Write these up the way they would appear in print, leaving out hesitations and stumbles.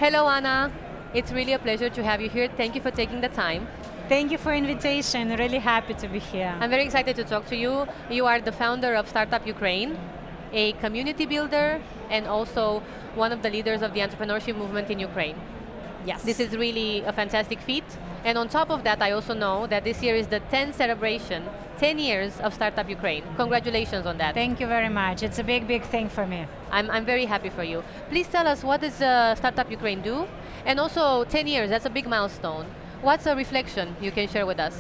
Hello, Anna. It's really a pleasure to have you here. Thank you for taking the time. Thank you for invitation. Really happy to be here. I'm very excited to talk to you. You are the founder of Startup Ukraine, a community builder, and also one of the leaders of the entrepreneurship movement in Ukraine. Yes. This is really a fantastic feat. And on top of that, I also know that this year is the 10th celebration, 10 years of Startup Ukraine. Congratulations on that. Thank you very much. It's a big, big thing for me. I'm very happy for you. Please tell us, what does Startup Ukraine do? And also 10 years, that's a big milestone. What's a reflection you can share with us?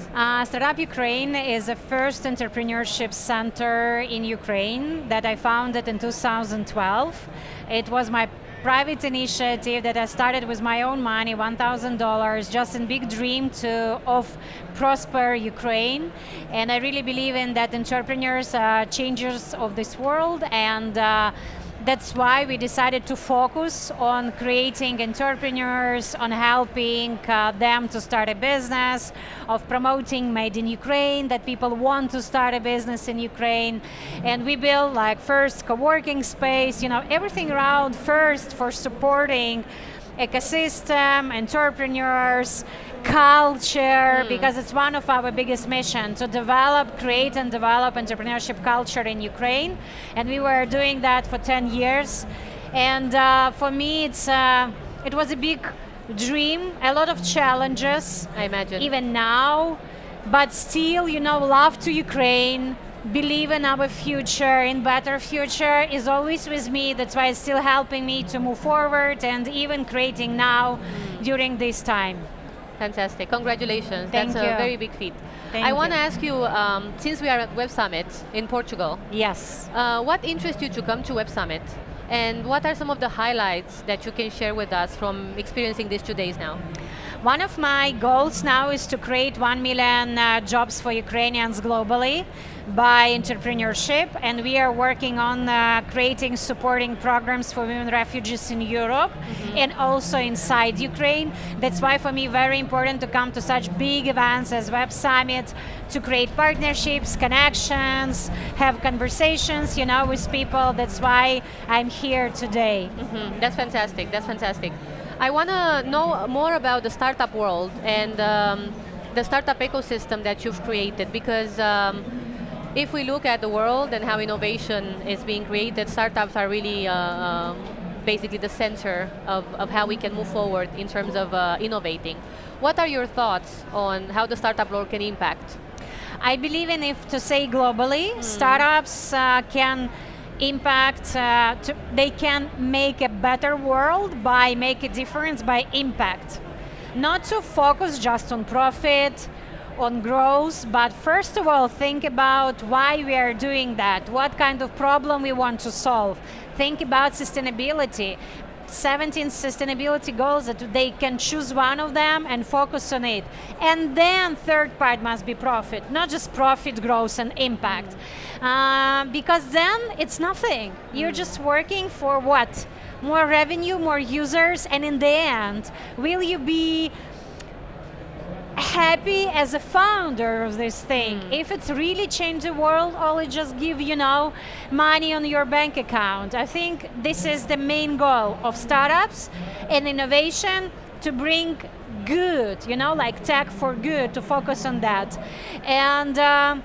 Startup Ukraine is the first entrepreneurship center in Ukraine that I founded in 2012. It was my private initiative that I started with my own money, $1,000, just in big dream of prosper Ukraine. And I really believe in that entrepreneurs are changers of this world, and that's why we decided to focus on creating entrepreneurs, on helping them to start a business, of promoting Made in Ukraine, that people want to start a business in Ukraine. And we built like first co-working space, everything around first for supporting ecosystem, entrepreneurs, culture, because it's one of our biggest missions to create and develop entrepreneurship culture in Ukraine. And we were doing that for 10 years. And for me, it was a big dream, a lot of challenges. I imagine. Even now, but still, love to Ukraine, believe in our future, in better future is always with me. That's why it's still helping me to move forward and even creating now during this time. Fantastic, congratulations. Thank That's you. A very big feat. Thank I want to you. ask you, since we are at Web Summit in Portugal, Yes. what interests you to come to Web Summit? And what are some of the highlights that you can share with us from experiencing these 2 days now? One of my goals now is to create 1 million jobs for Ukrainians globally by entrepreneurship, and we are working on creating supporting programs for women refugees in Europe and also inside Ukraine. That's why for me very important to come to such big events as Web Summit, to create partnerships, connections, have conversations, with people. That's why I'm here today. That's fantastic, that's fantastic. I want to know more about the startup world and the startup ecosystem that you've created, because if we look at the world and how innovation is being created, startups are really basically the center of how we can move forward in terms of innovating. What are your thoughts on how the startup world can impact? I believe in, if to say globally, startups can impact, they can make a better world by make a difference by impact. Not to focus just on profit, on growth, but first of all think about why we are doing that, what kind of problem we want to solve. Think about sustainability. 17 sustainability goals that they can choose one of them and focus on it. And then third part must be profit, not just profit, growth and impact. Because then it's nothing. You're just working for what? More revenue, more users, and in the end, will you be happy as a founder of this thing? If it's really changed the world, or it just give money on your bank account? I think this is the main goal of startups and innovation, to bring good, like tech for good, to focus on that. And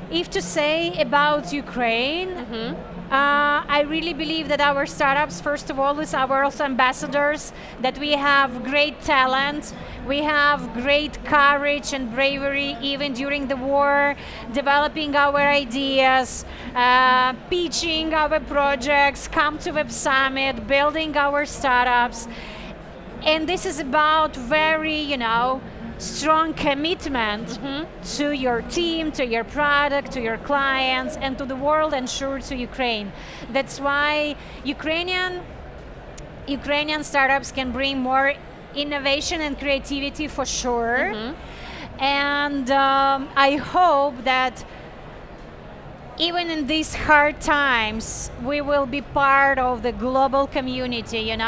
if to say about Ukraine, I really believe that our startups, first of all, is our also ambassadors, that we have great talent, we have great courage and bravery even during the war, developing our ideas, pitching our projects, come to Web Summit, building our startups. And this is about very, strong commitment to your team, to your product, to your clients, and to the world, and sure to Ukraine. That's why Ukrainian startups can bring more innovation and creativity for sure. And I hope that even in these hard times, we will be part of the global community, and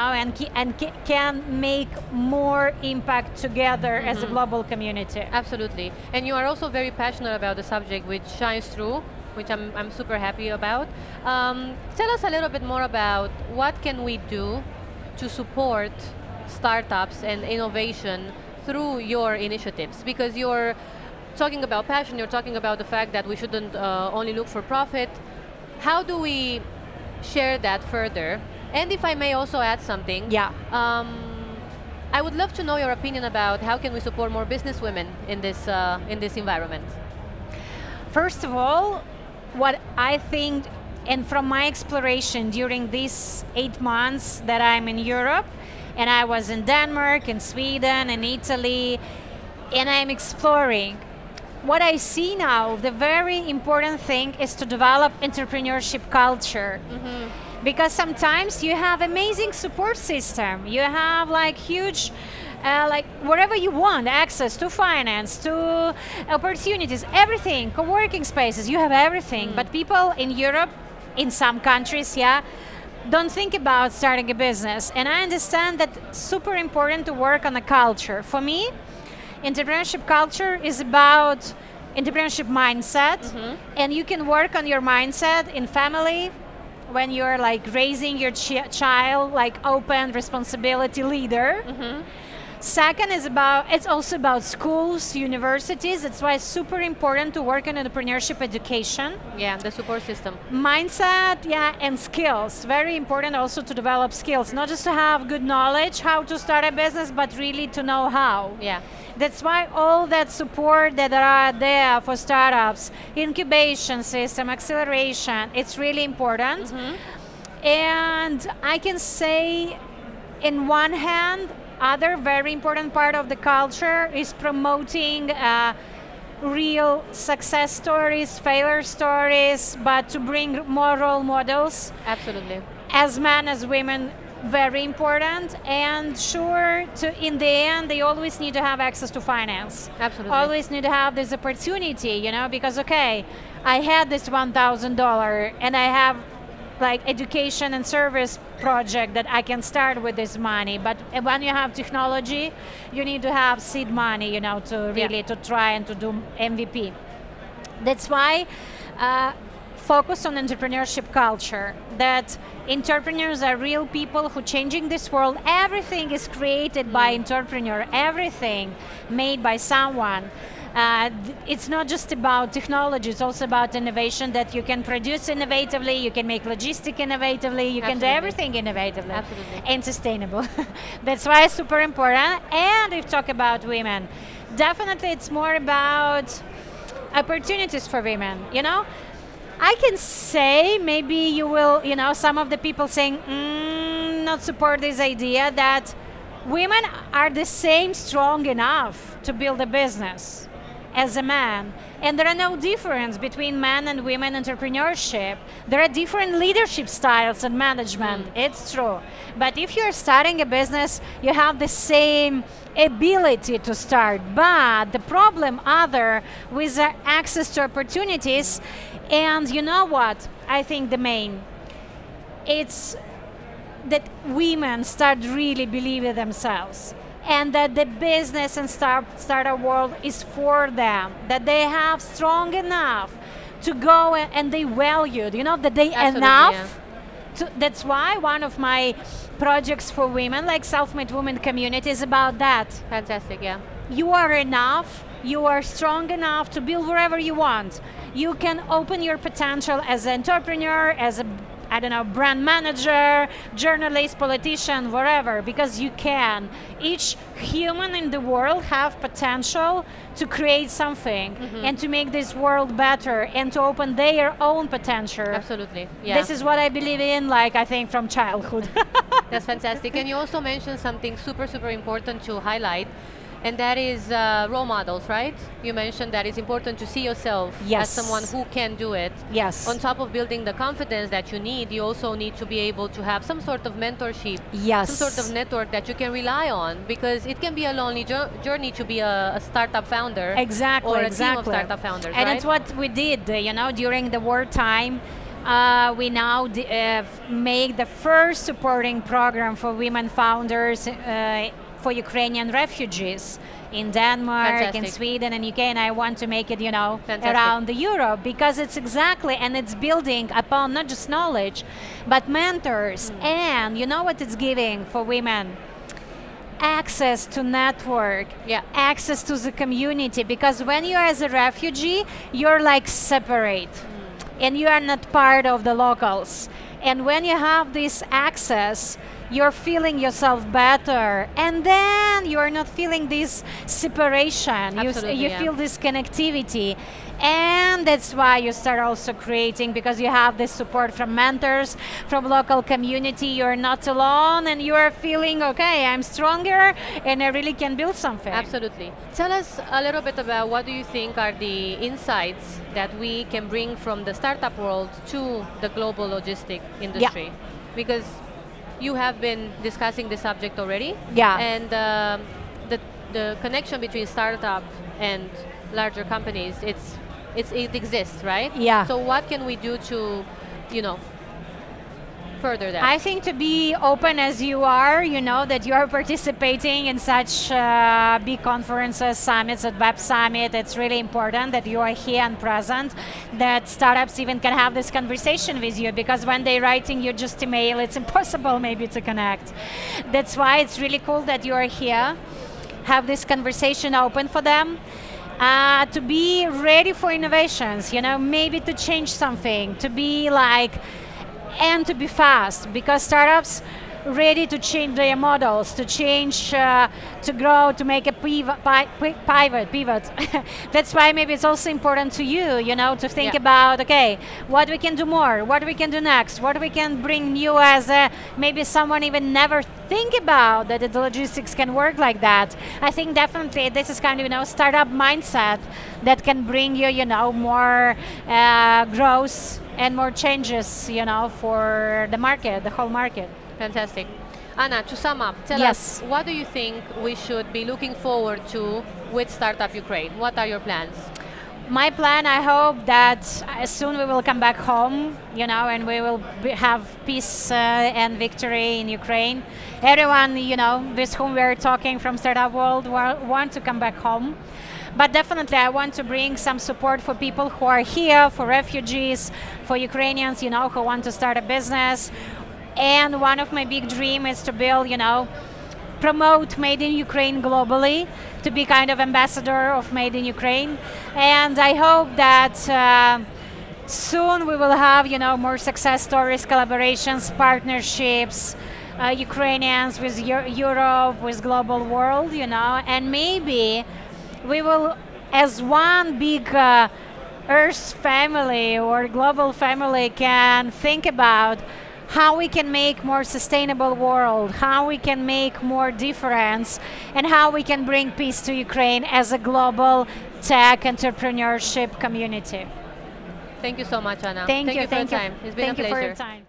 can make more impact together as a global community. Absolutely. And you are also very passionate about the subject, which shines through, which I'm super happy about. Tell us a little bit more about what can we do to support startups and innovation through your initiatives? Because you're talking about passion, you're talking about the fact that we shouldn't only look for profit. How do we share that further? And if I may also add something, Yeah. I would love to know your opinion about how can we support more business women in this environment. First of all, what I think, and from my exploration during these 8 months that I'm in Europe, and I was in Denmark, in Sweden, in Italy, and I'm exploring, what I see now, the very important thing is to develop entrepreneurship culture. Because sometimes you have amazing support system. You have like huge, like wherever you want, access to finance, to opportunities, everything, co-working spaces, you have everything. But people in Europe, in some countries, don't think about starting a business. And I understand that it's super important to work on the culture. For me, entrepreneurship culture is about entrepreneurship mindset, and you can work on your mindset in family, when you're like raising your child like open responsibility leader. Second is it's also about schools, universities. That's why it's super important to work on entrepreneurship education. Yeah, the support system. Mindset, and skills. Very important also to develop skills, not just to have good knowledge how to start a business, but really to know how. Yeah. That's why all that support that are there for startups, incubation system, acceleration, it's really important. And I can say, in one hand, other very important part of the culture is promoting real success stories, failure stories, but to bring more role models. Absolutely. As men, as women, very important. And sure, in the end, they always need to have access to finance. Absolutely. Always need to have this opportunity, because okay, I had this $1,000 and I have like education and service project that I can start with this money. But when you have technology, you need to have seed money, to really to try and to do MVP. That's why focus on entrepreneurship culture, that entrepreneurs are real people who changing this world. Everything is created by entrepreneur, everything made by someone. It's not just about technology, it's also about innovation, that you can produce innovatively, you can make logistic innovatively, you can do everything innovatively. Absolutely. And sustainable. That's why it's super important. And if you talk about women, definitely it's more about opportunities for women, I can say, maybe you will, some of the people saying, not support this idea, that women are the same strong enough to build a business as a man. And there are no difference between men and women entrepreneurship. There are different leadership styles and management, it's true. But if you're starting a business, you have the same ability to start. But the problem with access to opportunities, and you know what, I think the main, it's that women start really believing themselves, and that the business and startup world is for them, that they have strong enough to go and they valued, that they enough. That's why one of my projects for women, like Self-Made Women Community, is about that. Fantastic, yeah. You are enough, you are strong enough to build wherever you want. You can open your potential as an entrepreneur, as a brand manager, journalist, politician, whatever, because you can. Each human in the world have potential to create something and to make this world better and to open their own potential. Absolutely, yeah. This is what I believe in, I think from childhood. That's fantastic. And you also mentioned something super, super important to highlight, and that is role models, right? You mentioned that it's important to see yourself as someone who can do it. Yes. On top of building the confidence that you need, you also need to be able to have some sort of mentorship, yes, some sort of network that you can rely on, because it can be a lonely journey to be a startup founder. Exactly, or a team of startup founders, and right? it's what we did, during the wartime. We now make the first supporting program for women founders for Ukrainian refugees in Denmark, in Sweden, and UK, and I want to make it, around the Europe, because it's and it's building upon not just knowledge, but mentors. And you know what it's giving for women? access to network, Yeah. access to the community, because when you're as a refugee, you're like separate and you are not part of the locals. And when you have this access, you're feeling yourself better, and then you're not feeling this separation. Absolutely, You yeah. feel this connectivity, and that's why you start also creating, because you have this support from mentors, from local community. You're not alone, and you are feeling okay. I'm stronger, and I really can build something. Absolutely. Tell us a little bit about what do you think are the insights that we can bring from the startup world to the global logistic industry? Because you have been discussing the subject already. Yeah. And the connection between startup and larger companies, it exists, right? Yeah. So what can we do to, further that? I think to be open as you are, that you are participating in such big conferences, summits, at Web Summit, it's really important that you are here and present, that startups even can have this conversation with you, because when they're writing you just email, it's impossible maybe to connect. That's why it's really cool that you are here, have this conversation open for them. To be ready for innovations, maybe to change something, to be and to be fast, because startups ready to change their models, to change, to grow, to make a pivot. That's why maybe it's also important to you, to think about, okay, what we can do more, what we can do next, what we can bring new as maybe someone even never think about that the logistics can work like that. I think definitely this is kind of, startup mindset that can bring you, more growth and more changes, for the market, the whole market. Fantastic. Anna, to sum up, tell us, what do you think we should be looking forward to with Startup Ukraine? What are your plans? My plan, I hope that soon we will come back home, and we will have peace and victory in Ukraine. Everyone, with whom we are talking from Startup World want to come back home. But definitely I want to bring some support for people who are here, for refugees, for Ukrainians, who want to start a business. And one of my big dreams is to build, promote Made in Ukraine globally, to be kind of ambassador of Made in Ukraine. And I hope that soon we will have, more success stories, collaborations, partnerships, Ukrainians with Europe, with global world, and maybe we will, as one big Earth family or global family, can think about how we can make more sustainable world, how we can make more difference, and how we can bring peace to Ukraine as a global tech entrepreneurship community. Thank you so much, Anna. Thank you for your time. It's been a pleasure. Thank you for your time.